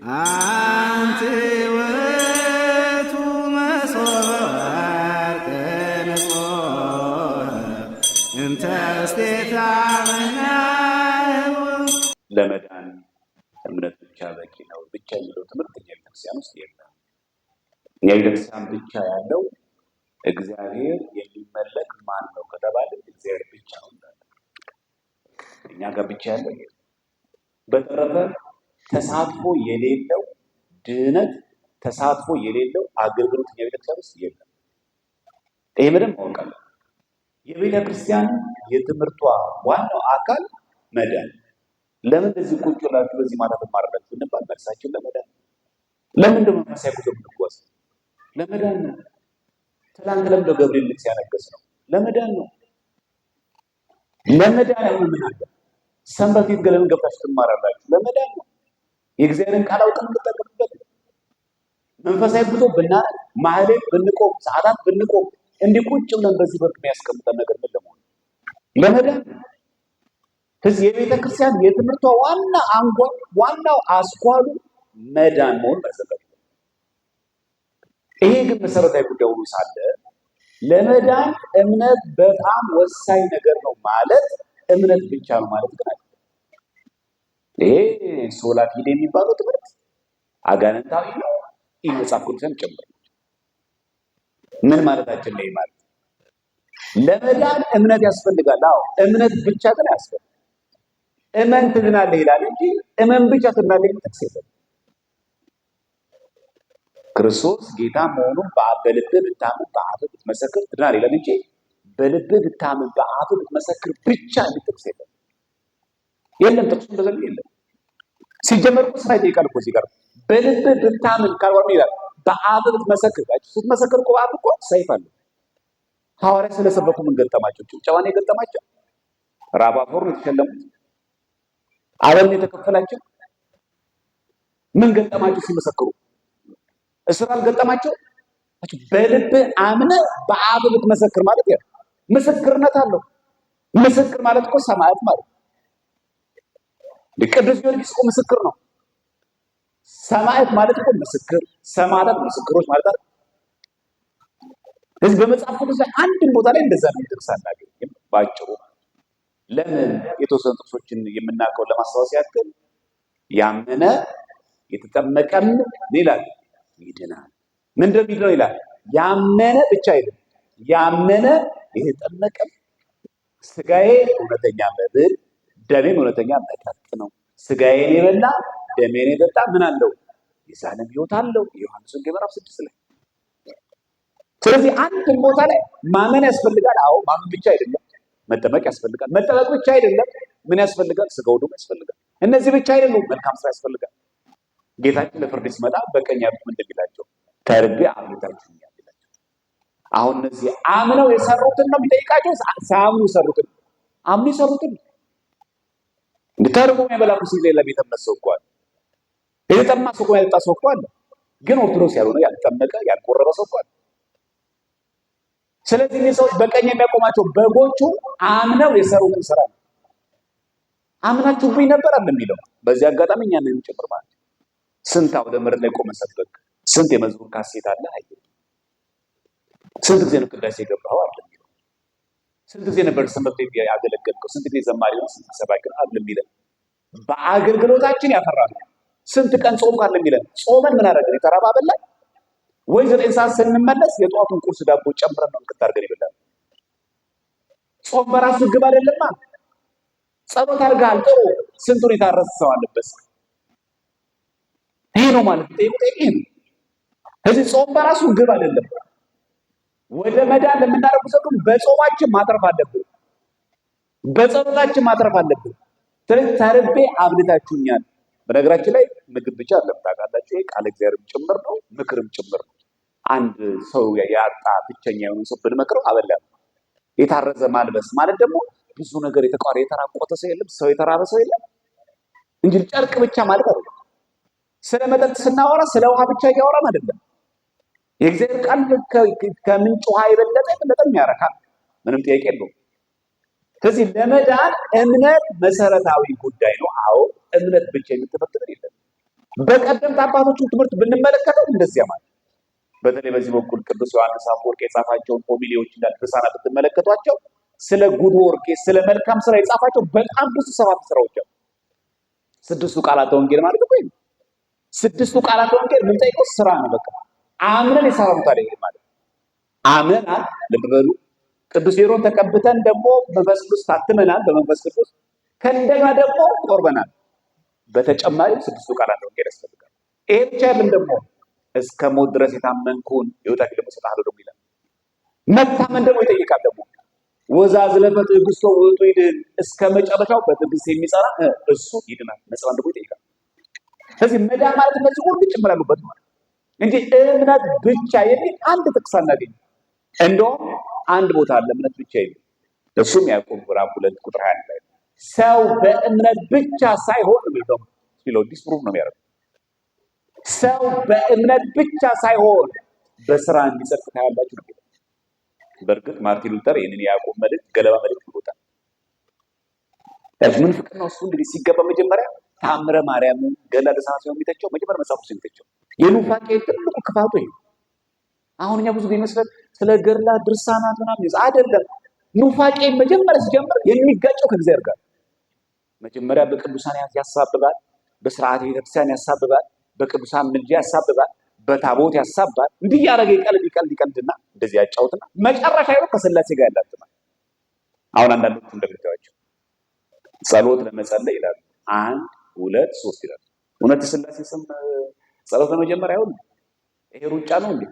አንቲ ውእቱ መሶበ ወርቅ ንጹሕ እንተ እስቴታ ለመዳን እምነት ብቻ በቂ ነው ብቻ የሚለው ትምህርት የቤተክርስቲያን ውስጥ የለም። የቤተክርስቲያን ብቻ ያለው እግዚአብሔር የሚመለክ ማን ነው ከተባለ እግዚአብሔር ብቻ ነው። እኛ ጋር ብቻ ያለው በተረፈ ተሳትፎ የሌለው ድነት ተሳትፎ የሌለው አገልግሎት የቤተክርስቲያን ውስጥ የለም። ይሄ ምንም ማወቃለ የቤተክርስቲያን የትምህርቷ ዋናው አካል መዳን። ለምን እንደዚህ ቁጭ ብላችሁ በዚህ ማለት ማረዳት ብንባል መልሳችን ለመዳን። ለምን ደግሞ መንፈሳዊ ጉዞ ብንጓዝ ለመዳን ነው። ትላንት ለምን ገብርኤል ልክ ሲያነገስ ነው? ለመዳን ነው። ለመዳን ነው። ምን አለ ሰንበት ይገለን ገብታችሁ ትማራላችሁ። ለመዳን ነው። የእግዚአብሔርን ቃል አውቀን እንጠቀምበት። መንፈሳዊ ጉዞ ብናረግ ማህሌት ብንቆም ሰዓታት ብንቆም እንዲህ ቁጭ ብለን በዚህ በርክ የሚያስቀምጠን ነገር ምን ለመሆን ለመዳን ነው። ስለዚህ የቤተ ክርስቲያን የትምህርቷ ዋና አንጓ ዋናው አስኳሉ መዳን መሆን መሰረት ነው። ይሄ ግን መሰረታዊ ጉዳይ ሆኖ ሳለ ለመዳን እምነት በጣም ወሳኝ ነገር ነው ማለት እምነት ብቻ ነው ማለት ግን አይደለም። ይሄ ሶላ ፊዴ የሚባለው ትምህርት አጋንንታዊ ነው። ይህ መጽሐፍ ቅዱስን ጨምሮ ምን ማለታችን ነው? ማለት ለመዳን እምነት ያስፈልጋል። አዎ እምነት ብቻ ግን አያስፈልግም። እመን ትድናለህ ይላል እንጂ እመን ብቻ ትድናለህ የሚል ጥቅስ የለም። ክርስቶስ ጌታ መሆኑን በልብህ ብታምን በአፍህ ብትመሰክር ትድናለህ ይላል እንጂ በልብህ ብታምን በአፍህ ብትመሰክር ብቻ የሚል ጥቅስ የለም። ጥቅሱ እንደዛ የለም። ሲጀመር እኮ ስራ ይጠይቃል እኮ እዚህ ጋር በልብህ ብታምን ካልሆነ ይላል በአፍህ ብትመሰክር። ስትመሰክር እኮ በአፍህ እኮ ሰይፍ አለ። ሐዋርያት ስለሰበኩ ምን ገጠማቸው? ጭብጨባን የገጠማቸው ራባፎር ነው የተሸለሙት። ዓለም የተከፈላቸው ምን ገጠማቸው? ሲመሰክሩ እስራ አልገጠማቸው። በልብ አምነ በአፍ ብትመሰክር ማለት ያ ምስክርነት አለው። ምስክር ማለት እኮ ሰማዕት ማለት ቅዱስ ጊዮርጊስ እኮ ምስክር ነው። ሰማዕት ማለት እኮ ምስክር፣ ሰማዕታት ምስክሮች ማለት አይደል? ስለዚህ በመጽሐፍ ቅዱስ ላይ አንድም ቦታ ላይ እንደዛ ነው ይደርሳል። ባጭሩ ለምን የተወሰኑ ጥቅሶችን የምናውቀው ለማስታወስ ያክል ያመነ የተጠመቀም ይላል ይድናል። ምንድነው የሚድነው ይላል? ያመነ ብቻ አይደለም፣ ያመነ የተጠመቀም ስጋዬ እውነተኛ መብል ደሜም እውነተኛ መጠጥ ነው። ስጋዬን የበላ ደሜን የጠጣ ምን አለው? የዘላለም ሕይወት አለው። ዮሐንስ ወንጌል ምዕራፍ 6 ላይ። ስለዚህ አንድም ቦታ ላይ ማመን ያስፈልጋል። አዎ ማመን ብቻ አይደለም፣ መጠመቅ ያስፈልጋል። መጠመቅ ብቻ አይደለም፣ ምን ያስፈልጋል? ስጋው ደግሞ ያስፈልጋል። እነዚህ ብቻ አይደሉም፣ መልካም ስራ ያስፈልጋል። ጌታችን ለፍርድ ሲመጣ በቀኝ ያሉት ምን እንደሚላቸው ተርቤ አብልታችሁኛል ይላቸው። አሁን እነዚህ አምነው የሰሩትን ነው የሚጠይቃቸው፣ ሳያምኑ የሰሩትን አምኑ የሰሩትን ተርቦ የሚበላ ሲል ሌላ ቤተ እምነት ሰው እኮ አለ። የተጠማ ሰው እኮ ያልጠጣ ሰው እኮ አለ። ግን ኦርቶዶክስ ያልሆነ ያልተጠመቀ ያልቆረበ ሰው እኮ አለ። ስለዚህ እነዚህ ሰዎች በቀኝ የሚያቆማቸው በጎቹ አምነው የሰሩትን ስራ ነው። አምናችሁብኝ ነበር አለ የሚለው። በዚህ አጋጣሚ እኛ ነን ጭምር ማለት ስንት አውደ ምሕረት ላይ ቆመን ሰበክ፣ ስንት የመዝሙር ካሴት አለ አይደል? ስንት ጊዜ ነው ቅዳሴ የገባኸው አለ የሚለው። ስንት ጊዜ ነበር ሰንበት ቤት ያገለገልከው? ስንት ጊዜ ዘማሪ ነው? ስንት ሰባኪ ነው አለ የሚለው። በአገልግሎታችን ያፈራል። ስንት ቀን ጾም ካለ የሚለው። ጾመን ምን አደረገን? የተራበ አበላን ወይ? 9 ሰዓት ስንመለስ የጧቱን ቁርስ ዳቦ ጨምረን ነው እንክት አድርገን ይበላል። ጾም በራሱ ግብ አይደለማ። ጸሎት አድርገሃል ጥሩ፣ ስንቱን የታረሰ ሰው አለበት። ይሄ ነው ማለት ነው። ስለዚህ ጾም በራሱ ግብ አይደለም። ወደ መዳን ለምናደርጉ ሰው በጾማችን ማትረፍ አለብን፣ በጸሎታችን ማትረፍ አለብን። ስለዚህ ተርቤ አብልታችሁኛል። በነገራችን ላይ ምግብ ብቻ አይደለም ታውቃላችሁ፣ ይሄ ቃል እግዚአብሔርም ጭምር ነው፣ ምክርም ጭምር ነው። አንድ ሰው ያጣ ብቸኛ የሆነ ሰው ብንመክረው አበላል። የታረዘ ማልበስ ማለት ደግሞ ብዙ ነገር የተራቆተ ሰው የለም፣ ሰው የተራበ ሰው የለም እንጂ ጨርቅ ብቻ ማለት አይደለም። ስለ መጠጥ ስናወራ ስለ ውሃ ብቻ እያወራን አይደለም። የእግዚአብሔር ቃል ከምንጭ ውሃ የበለጠ ያረካል፣ ምንም ጥያቄ የለውም። ስለዚህ ለመዳን እምነት መሰረታዊ ጉዳይ ነው። አዎ እምነት ብቻ የሚተፈተን የለም። በቀደምት አባቶቹ ትምህርት ብንመለከተው እንደዚያ ማለት በተለይ በዚህ በኩል ቅዱስ ዮሐንስ አፈወርቅ የጻፋቸውን ሆሚሊዎችና ድርሳናት ብትመለከቷቸው ስለ ጉድ ወርክ ስለ መልካም ስራ የጻፋቸው በጣም ብዙ ሰባት ስራዎች አሉ። ስድስቱ ቃላተ ወንጌል ማለት ነው። ስድስቱ ቃላተ ወንጌል ምን ጠይቀው ስራ ነው። በቃ አምነን የሰራነው ታዲያ ማለት አምነናል። ልብ በሉ። ቅዱስ ሜሮን ተቀብተን ደግሞ መንፈስ ቅዱስ ታትመናል። በመንፈስ ቅዱስ ከእንደገና ደግሞ ቆርበናል። በተጨማሪ ስድስቱ ቃላተ ወንጌል ያስፈልጋል። ይሄ ብቻ አይደለም ደግሞ እስከ ሞት ድረስ የታመንኩን ሕይወት ደግሞ እሰጥሃለሁ ደግሞ ይላል። መታመን ደግሞ ይጠይቃል። ደግሞ ወዛዝለፈ ትዕግሥቶ ውእቱ ይድኅን፣ እስከ መጨረሻው በትዕግስት የሚጸና እሱ ይድናል። መጽናት ደግሞ ይጠይቃል። ስለዚህ መዳን ማለት እነዚህ ሁሉ ጭምር ያሉበት ማለት እንጂ እምነት ብቻ የሚል አንድ ጥቅስ አናገኝም። እንደውም አንድ ቦታ አለ እምነት ብቻ የሚል እሱም ያዕቆብ ምዕራፍ 2 ቁጥር 20 ላይ ሰው በእምነት ብቻ ሳይሆን ነው ሲለው ዲስፕሩቭ ነው የሚያደርገው። ሰው በእምነት ብቻ ሳይሆን በስራ እንዲጸድቅ ታያላችሁ ነው። በእርግጥ ማርቲን ሉተር ይህንን የያዕቆብ መልእክት ገለባ መልእክት ብሎታል። ምን ፍቅር ነው እሱ! እንግዲህ ሲገባ መጀመሪያ ተአምረ ማርያምን ገድለ ድርሳናት ሲሆን የሚተቸው መጀመሪያ መጽሐፍ ቅዱስ የሚተቸው የኑፋቄ ትልቁ ክፋቱ ይሄ። አሁን እኛ ብዙ ይመስላል ስለ ገድለ ድርሳናት ምናምን አይደለም። ኑፋቄ መጀመሪያ ሲጀምር የሚጋጨው ከእግዚአብሔር ጋር መጀመሪያ በቅዱሳን ያሳብባል፣ በስርዓተ ቤተክርስቲያን ያሳብባል፣ በቅዱሳን ምልጃ ያሳብባል፣ በታቦት ያሳብባል። እንዲህ ያደረገ ይቀልድና እንደዚህ ያጫውትና መጨረሻ ይኸው ከሥላሴ ጋር ያላትማል። አሁን አንዳንዶቹ እንደምታዩቸው ጸሎት ለመጸለይ ይላሉ 1 2 3 ይላሉ። እውነት ሥላሴ ስም ጸሎት ለመጀመር አይሆን? ይሄ ሩጫ ነው እንዴ?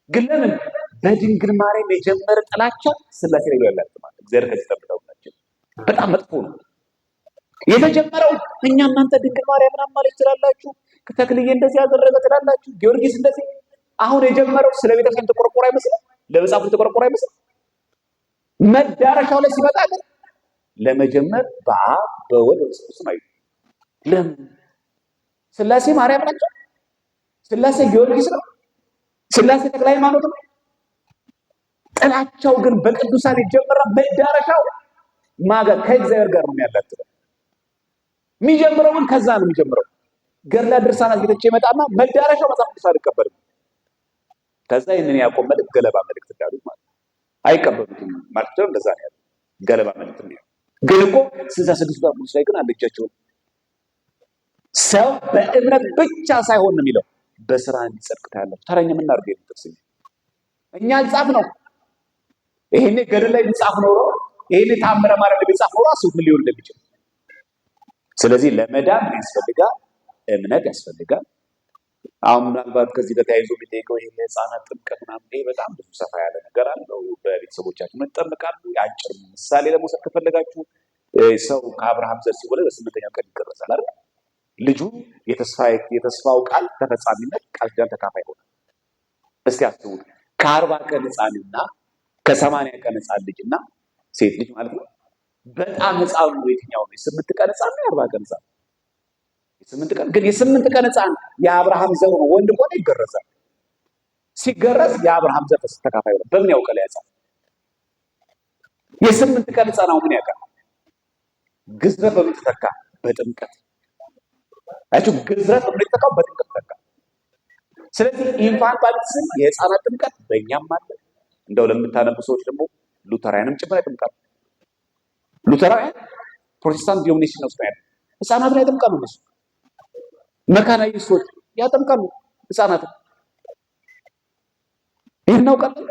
ግን ለምን በድንግል ማርያም የጀመረ ጥላቻው ሥላሴ ላይ ያላትማል። እግዚአብሔር ከዚህ ጠብቀው ናቸው። በጣም መጥፎ ነው የተጀመረው። እኛ እናንተ ድንግል ማርያም ምናምን ማለት ትላላችሁ፣ ተክልዬ እንደዚህ ያደረገ ትላላችሁ፣ ጊዮርጊስ እንደዚህ። አሁን የጀመረው ስለ ቤተክርስቲያን ተቆርቆሮ አይመስልም፣ ለመጽሐፉ ተቆርቆሮ አይመስልም። መዳረሻው ላይ ሲመጣ ግን ለመጀመር በአብ በወልድ በመንፈስ ቅዱስ ነው። ለምን ሥላሴ ማርያም ናቸው? ሥላሴ ጊዮርጊስ ነው? ሥላሴ ተክለ ሃይማኖት ነው? ጥላቻው ግን በቅዱሳን ይጀምራል። መዳረሻው ማገር ከእግዚአብሔር ጋር ነው ያላትለው። የሚጀምረው ግን ከዛ ነው የሚጀምረው። ገድለ ድርሳናት ጌታችን ይመጣና መዳረሻው መጽሐፍ ቅዱስ አይቀበልም። ከዛ ይህንን ያዕቆብ መልእክት ገለባ መልእክት እንዳሉት ማለት አይቀበሉትም ማለት ነው። እንደዛ ነው ያለው ገለባ መልእክት ነው። ግን እኮ 66 ቅዱስ ላይ ግን አለቻቸው። ሰው በእምነት ብቻ ሳይሆን ነው የሚለው በስራ እንዲጸድቅ ታያላችሁ። ተረኛ ምን አድርገ ይጥቅስ እኛ አልጻፍ ነው። ይሄኔ ገድል ላይ ቢጻፍ ኖሮ ይሄኔ ተአምረ ማርያም ላይ ቢጻፍ ኖሮ አስቡት ምን ሊሆን እንደሚችል። ስለዚህ ለመዳን ያስፈልጋል እምነት ያስፈልጋል። አሁን ምናልባት ከዚህ ጋር ተያይዞ የሚጠይቀው ይሄ ለሕፃናት ጥምቀት ምናምን ይሄ በጣም ብዙ ሰፋ ያለ ነገር አለው። በቤተሰቦቻችሁ መጠመቃሉ። የአጭር ምሳሌ ለመውሰድ ከፈለጋችሁ ሰው ከአብርሃም ዘር ሲወለድ በ8ኛው ቀን ይገረዛል አይደል? ልጁ የተስፋው ቃል ተፈጻሚነት ቃል ኪዳን ተካፋይ ሆነ። እስቲ አስቡት ከ40 ቀን ሕፃንና ከ80 ቀን ሕፃን ልጅና ሴት ልጅ ማለት ነው። በጣም ሕፃኑ የትኛው ነው? የ8 ቀን ሕፃን ነው? የ40 ቀን ሕፃን? የ8 ቀን። ግን የ8 ቀን ሕፃን የአብርሃም ዘር ነው፣ ወንድ ከሆነ ይገረዛል። ሲገረዝ የአብርሃም ዘር ተካፋይ ሆነ። በምን ያውቃል? ያጻፍ የ8 ቀን ሕፃን አሁን ምን ያውቃል? ግዝረት በምን ተተካ? በጥምቀት። አያችሁ፣ ግዝረት በምን ተተካው? በጥምቀት ተተካ። ስለዚህ ኢንፋንት ባፕቲዝም የሕፃናት ጥምቀት በእኛም አለ። እንደው ለምታነቡ ሰዎች ደግሞ ሉተራውያንም ጭምር ያጠምቃሉ። ሉተራውያን ፕሮቴስታንት ዲኖሚኔሽን ውስጥ ያሉ ሕፃናት ላይ ያጠምቃሉ። እነሱ መካናይስቶች ያጠምቃሉ ሕፃናት። ይህን እናውቃለን።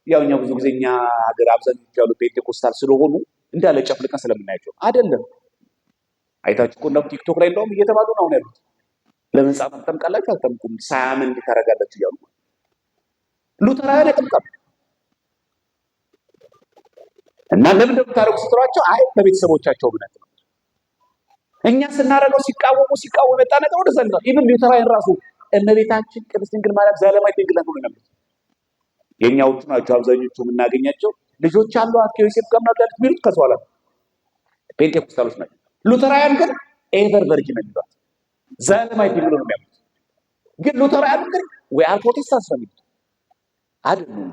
ያው እኛ ብዙ ጊዜ እኛ ሀገር አብዛኞቹ ያሉ ፔንቴኮስታል ስለሆኑ እንዳለ ጨፍልቀን ስለምናያቸው አይደለም። አይታችሁ እኮ እንደውም ቲክቶክ ላይ እንደውም እየተባሉ ነው አሁን ያሉት። ለምን ሕፃናት ታጠምቃላችሁ? አልጠምቁም፣ ሳያምን እንዲታረጋላችሁ እያሉ ሉተራውያን ያጠምቃሉ። እና ለምን እንደምታደርጉ ስትሏቸው አይ በቤተሰቦቻቸው እምነት ነው። እኛ ስናደርገው ሲቃወሙ የመጣ ነገር ወደ ዘንድ ነው። ኢቭን ሉተራውያን ራሱ እመቤታችን ቅድስት ድንግል ማርያም ዘላለማዊት ድንግል ናት ነው የሚሉት። የኛዎቹ ናቸው አብዛኞቹ የምናገኛቸው ልጆች አሏት ከዮሴፍ ጋር ምናምን ያሉት የሚሉት ከሰው አላ ፔንቴኮስታሎች ናቸው። ሉተራውያን ግን ኤቨር ቨርጂን የሚሏት ዘላለማዊት ድንግል ነው የሚያሉት። ግን ሉተራውያን ግን ወይ አር ፕሮቴስታንት ነው የሚሉት አይደሉም።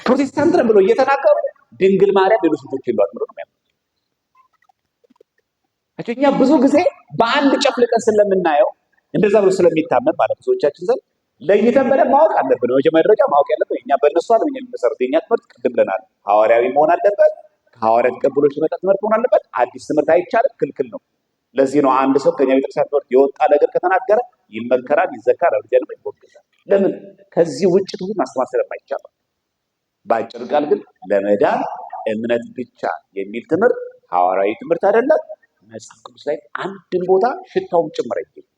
ፕሮቴስታንት ነን ብሎ እየተናገሩ ድንግል ማርያም ሌሎች ልጆች የሏት ብሎ ነው የሚያምኑት። እኛ ብዙ ጊዜ በአንድ ጨፍልቀን ስለምናየው እንደዛ ብሎ ስለሚታመን ማለት ብዙዎቻችን ዘንድ ለይተን በደንብ ማወቅ አለብን። በመጀመሪያ ደረጃ ማወቅ ያለብን እኛ በእነሱ ዓለም የሚመሰረት የኛ ትምህርት ቅድም ብለናል፣ ሐዋርያዊ መሆን አለበት። ከሐዋርያት ቀብሎች የመጣ ትምህርት መሆን አለበት። አዲስ ትምህርት አይቻልም፣ ክልክል ነው። ለዚህ ነው አንድ ሰው ከኛ ቤተክርስቲያን ትምህርት የወጣ ነገር ከተናገረ ይመከራል፣ ይዘካል፣ እርምጃ ይወሰዳል። ለምን? ከዚህ ውጭ ትሁት ማስተማር ስለማይቻል። በአጭር ቃል ግን ለመዳን እምነት ብቻ የሚል ትምህርት ሐዋርያዊ ትምህርት አይደለም። መጽሐፍ ቅዱስ ላይ አንድን ቦታ ሽታውን ጭምር አይገኝም።